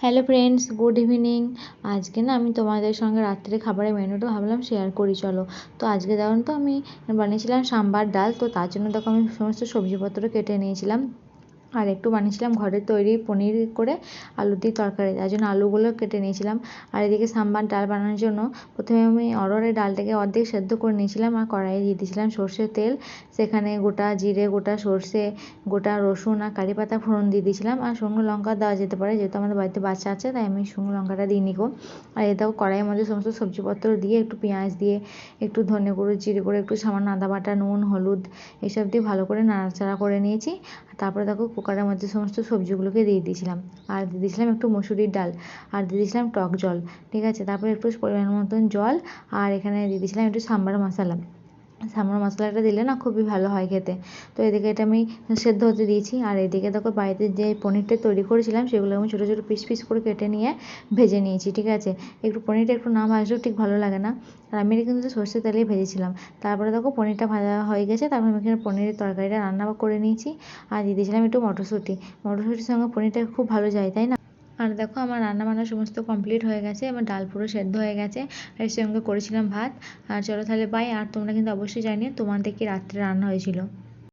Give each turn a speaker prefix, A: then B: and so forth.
A: Hello friends, good evening. আজকে না আমি তোমাদের সঙ্গে রাত্রে খাবারের মেনুটা ভাবলাম শেয়ার করি। চলো। তো আজকে জানো তো আমি বানিয়েছিলাম সাম্বার ডাল। তো তার জন্য দেখো আমি সমস্ত সবজিপত্র কেটে নিয়েছিলাম, আর একটু বানিয়েছিলাম ঘরের তৈরি পনির করে আলু দিয়ে তরকারি, তার জন্য আলুগুলো কেটে নিয়েছিলাম। আর এদিকে সাম্বার ডাল বানানোর জন্য প্রথমে আমি অরহরের ডালটাকে অর্ধেক সেদ্ধ করে নিয়েছিলাম আর কড়াইয়ে দিয়ে দিয়েছিলাম সর্ষের তেল। সেখানে গোটা জিরে, গোটা সর্ষে, গোটা রসুন আর কারি পাতা ফোড়ন দিয়ে দিয়েছিলাম। আর শুকনো লঙ্কা দেওয়া যেতে পারে, যেহেতু আমাদের বাড়িতে বাচ্চা আছে তাই আমি শুকনো লঙ্কাটা দিয়ে নিব। আর এটাও কড়াইয়ের মধ্যে সমস্ত সবজিপত্র দিয়ে একটু পেঁয়াজ দিয়ে, একটু ধনে গুঁড়ো, জিরে গুঁড়ো, একটু সামান্য আদা বাটা, নুন, হলুদ এসব দিয়ে ভালো করে নাড়াচাড়া করে নিয়েছি। তারপরে দেখো কুকারের মধ্যে সমস্ত সবজিগুলোকে দিয়ে দিয়েছিলাম, আর দিয়ে দিয়েছিলাম একটু মসুরির ডাল, আর দিয়ে দিয়েছিলাম টক জল। ঠিক আছে, তারপরে একটু পরিমাণ মতন জল, আর এখানে দিয়ে দিয়েছিলাম একটু সাম্বার মশলা। সাম্বার মশলাটা দিলে না খুবই ভালো হয় খেতে। তো এদিকে এটা আমি সেদ্ধ হতে দিয়েছি, আর এদিকে দেখো বাড়িতে যে পনিরটা তৈরি করেছিলাম সেগুলো আমি ছোটো ছোটো পিস পিস করে কেটে নিয়ে ভেজে নিয়েছি। ঠিক আছে, একটু পনিরটা একটু না ভাজলেও ঠিক ভালো লাগে না, আর আমি এটা কিন্তু সর্ষের তেলেই ভেজেছিলাম। তারপরে দেখো পনিরটা ভাজা হয়ে গেছে, তারপরে আমি এখানে পনিরের তরকারিটা রান্না করে নিয়েছি, আর দিয়ে দিয়েছিলাম একটু মটরশুঁটি। মটরশুঁটির সঙ্গে পনিরটা খুব ভালো যায়, তাই না? আর দেখো আমার রান্নাবান্না সমস্ত কমপ্লিট হয়ে গেছে, আমার ডাল পুরো সেদ্ধ হয়ে গেছে, আর এর সঙ্গে করেছিলাম ভাত। আর চলো তাহলে বাই। আর তোমরা কিন্তু অবশ্যই জানিও তোমাদের কি রাত্রে রান্না হয়েছিল।